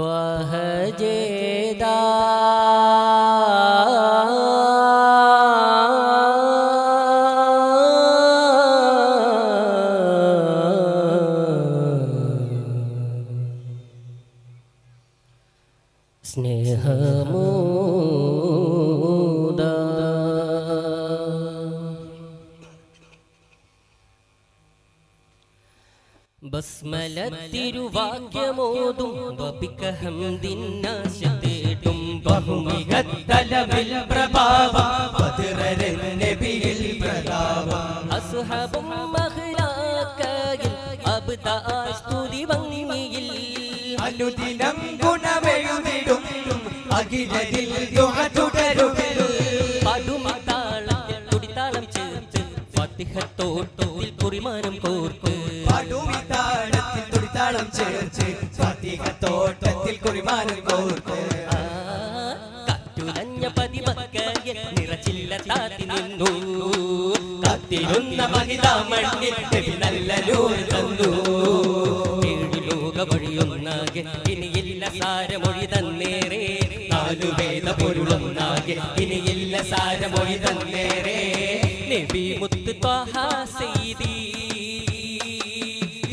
ത്വഹ ജേദാ സ്നേഹമൂദ ബസ്മല തിരുവാക്യമോതും വബികഹംദിന്നാശതേടും ബഹുമികത്തലവിൽ പ്രഭാവം ബദറൻ നബിയിൽ പ്രതാപം അസ്ഹബും മഖ്ലാഖയിൽ അബ്ദാസ്തുതി ഭംഗിയിൽ അനുദിനം ഗുണമെഴുതിടും അഖിലതിൽ ദുആ തുടരും പടുമിതാളത്തിൽ തുടിതാളം ചേർത്ത് ഫാത്തിഹത്തോട്ടിൽ കുറിമാനം കോർത്ത് പടുമിതാളത്തിൽ തുടിതാളം ചേർത്ത് ഫാത്തിഹത്തോട്ടത്തിൽ കുറിമാനം കോർത്ത് കാറ്റുലഞ്ഞ പതിമക്കയിൽ നിറച്ചില്ല താത്തി നിന്നു കാത്തിരുന്ന മഹിതാ മണ്ണിൽ നബി നല്ല നൂറ് തന്നു വഴിയൊന്നാകെ ഇനിയില്ല സാരമൊഴി തന്നേറെ നാലു വേദ പൊരുളൊന്നാകെ ഇനിയില്ല സാരമൊഴി തന്നേറെ നബി മുത്ത് ത്വഹ സയ്യിദി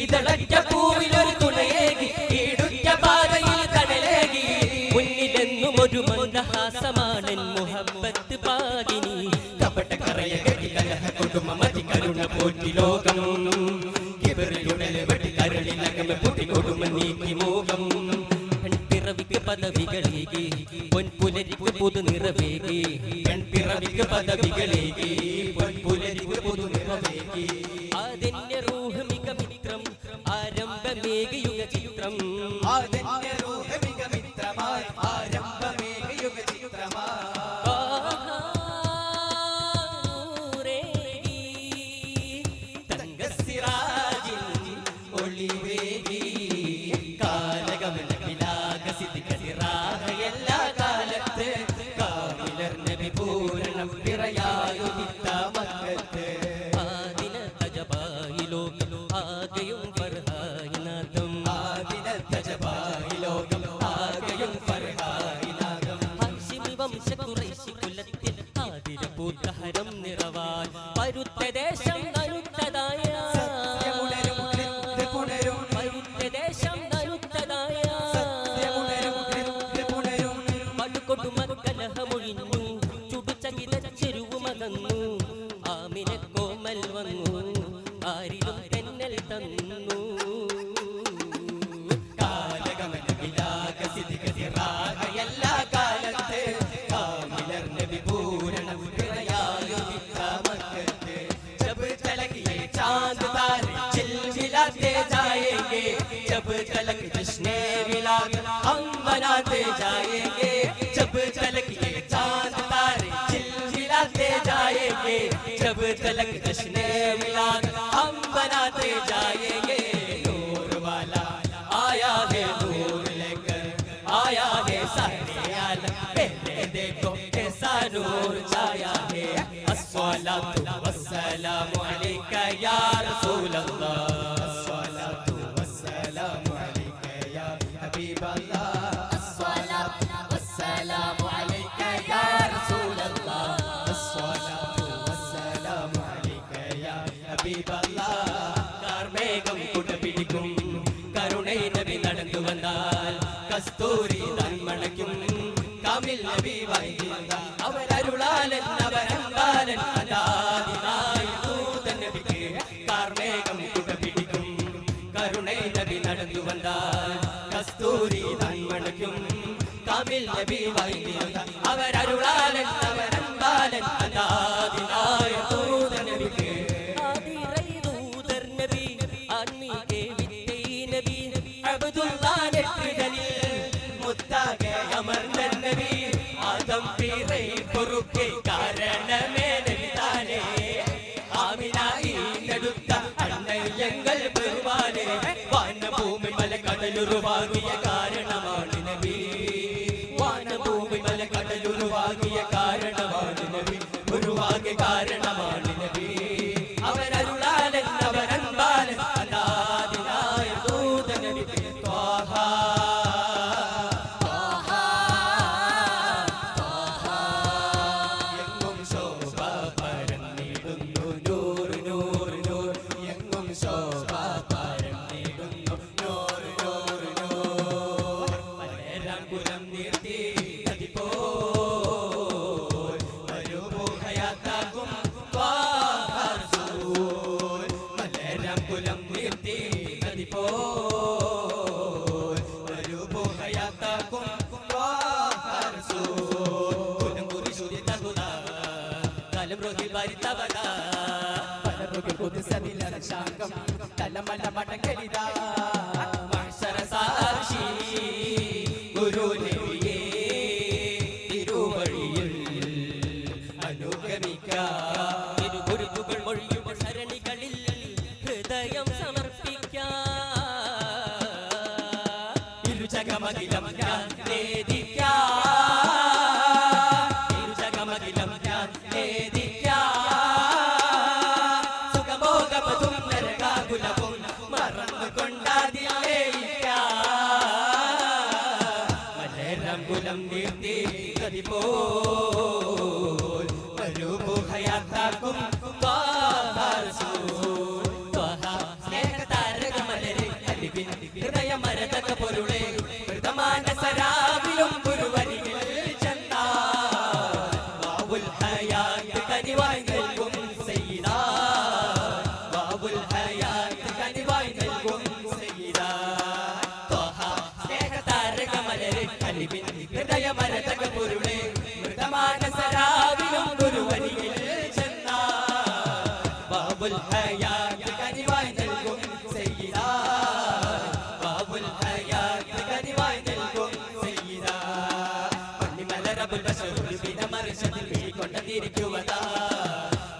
ഇതളറ്റ പൂവിലൊരു തുണയേകി ഈടുറ്റ പാതയിൽ കടലേകി മുന്നിലെന്നും ഒരു മന്ദഹാസമാണൻ മുഹബ്ബത്ത് പാകിനി കപട കറയ കെട്ടി കലഹ കുടുംബ മതി കരുണ പോറ്റി ലോകം പെൺപിറവിക്ക് പദവികളേകി പൊൻപുലരിക്ക് പുതു നിറവേകി പെൺപിറവിക്ക് പദവികളേകി പൊൻപുലരിക്ക് പുതു നിറവേകി ആദന്യ റൂഹ് മിക മിത്രം ആരംഭമേക യുഗ ചിത്രം ആദന്യ റൂഹ് മിക മിത്രമായി ആരംഭമേക യുഗ ചിത്രമായി പൂത്തഹരം നിറവാൻ പരുത്തദേശം നനുത്തതായ പരുത്തദേശം നനുത്തതായ പടുകൊടുമക്കലഹമൊഴിഞ്ഞു ചുടുചകിത ചെരുവുമകന്നു ആമിന കോമൽ വന്നു ആരിലും തെന്നൽ തന്നു जब तलक जश्ने मिलाद हम मनाते जाएंगे जब तलक ये चांद तारे चिलचिलाते जाएंगे जब तलक जश्ने मिलाद हम मनाते जाएंगे नूर वाला आया है नूर लेकर आया है सारे आलम पहले देखो कैसा नूर छाया है अस्सलातु वस्सलामु अलैका या रसूल अल्लाह കസ്തൂരി തന്മണയ്ക്കും കാമിൽ നബി വൈദ്യ അവരരുളാലൻ അവരമ്പാലൻ അതാദിനായി ദൂതൻ നബിക്ക് കാർമേഘം കുടപിടിക്കും കരുണൈ നബി നടന്നു വന്നാൽ കസ്തൂരി തന്മണയ്ക്കും കാമിൽ നബി വൈദ്യ അവരരുളാലൻ അവരമ്പാലൻ അതാദിനായി ദൂതൻ നബിക്ക് ദൂതർ നബി ആത്മീകേ വിത്തൈ നബി അബ്ദുല്ലാഹ് മുത്താകെ അമർന്ന നബി ആദം പീറൈ പൊറുക്കെ കാരണമേ നബിതാനേ ആമിനായി നെടുത്ത അന്നയങ്ങൾ ബഹുമാനെ വാനഭൂമി മല കടലുരുവാകിയ കാരണമാണ് നബി വാനഭൂമി മല കടൽ വരുത്തവതാ ശാങ്കം തലമല മടക്കരിതാ സാക്ഷി ഗുരു നബിയേ തിരുവഴിയിൽ അനുഗമിക്കാം തിരുഗുരുകൾ മൊഴിയുടെ സരണികളിൽ ഹൃദയം സമർപ്പിക്കാം ഇരുജഗമഖിലം ഞാൻ നേദിക്കാം ഇരുജഗമഖിലം ഞാൻ നേദിക്കാം സുഖഭോഗപതും നരകാകുലവും മറന്നുകൊണ്ടാതിലേക്കാം മലരംകുലം നീർത്തി കതിപോൽ മരുഭൂഹയാത്താക്കും ഹൃദയമരതക പൊരുളെ ഹൃദമാനസരാവിലും ഗുരുവരികിൽ ചെന്നാവുൽ ഹയാത്ത് കനിവായി നൽകും സയ്യിദാ വാവുൽ ഹയാത്ത് കനിവായി നൽകും സയ്യിദാ സ്നേഹതാരകമലരെ കലിവിൻ ഹൃദയമരതക പൊരുളെ ഹൃദമാനസരാവിലും ഗുരുവരികിൽ ചെന്നാവുൽ ഹയാത്ത് കനിവായി നൽകും സയ്യിദാ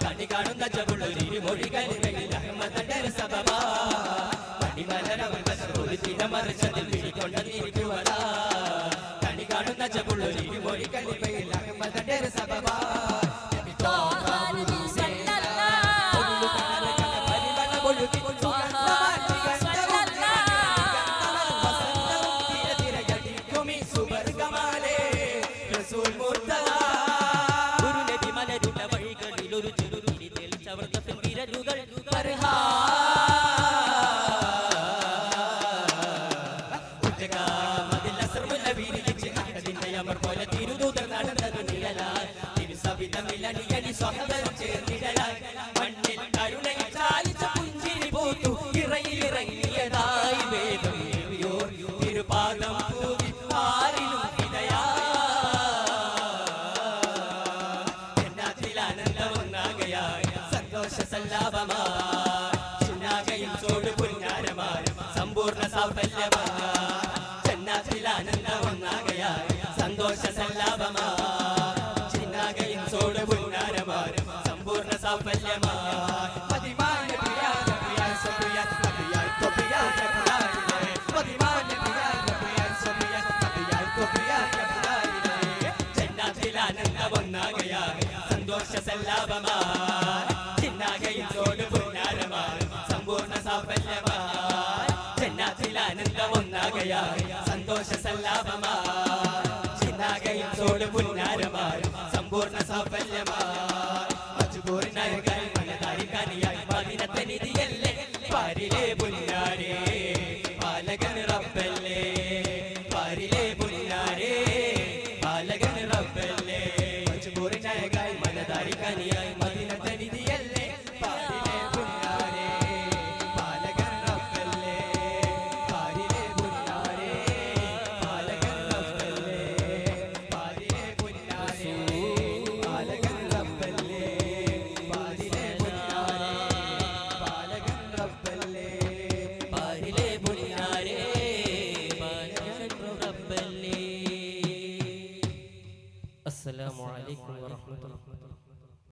കണി കാണുന്ന ചവിളൊരു മൊഴികളിൽ അഹമ്മദന്റെ സഭവാ മറിച്ചതിൽ വിളിക്കൊണ്ടിരിക്കുവതാ കണി കാണുന്ന ചവിളൊരു മൊഴികളിൽ അഹമ്മദന്റെ സഭവാ മണ്ണിൽ കരുണയിൽ ചാലിച്ച പുഞ്ചിരി പൂത്തു ഇറയിലിറങ്ങിയതായി വേദം തിരുപാദം പൂവി ആരിലും വിതയാ ആനന്ദമൊന്നാകയായ സന്തോഷ സല്ലാപമായും ചോട് പുന്നാരമായ സമ്പൂർണ്ണ സാഫല്യമായ ചെന്നാത്തിൽ ആനന്ദമൊന്നാകയായ സന്തോഷ സല്ലാപമായും ചോട് പുന്നാരമായ സമ്പൂർണ്ണ സാഫല്യമായ സന്തോഷ സല്ലാപമായി ചിന്നാകയും ചോട് പുന്നാരമായി സമ്പൂർണ്ണ സാഫല്യമായി ജന്നാത്തിൽ ആനന്ദം ഒന്നാകയായി സന്തോഷ സല്ലാപമായി ചിന്നാകയും ചോട് പുന്നാരമായി സമ്പൂർണ്ണ സാഫല്യമായി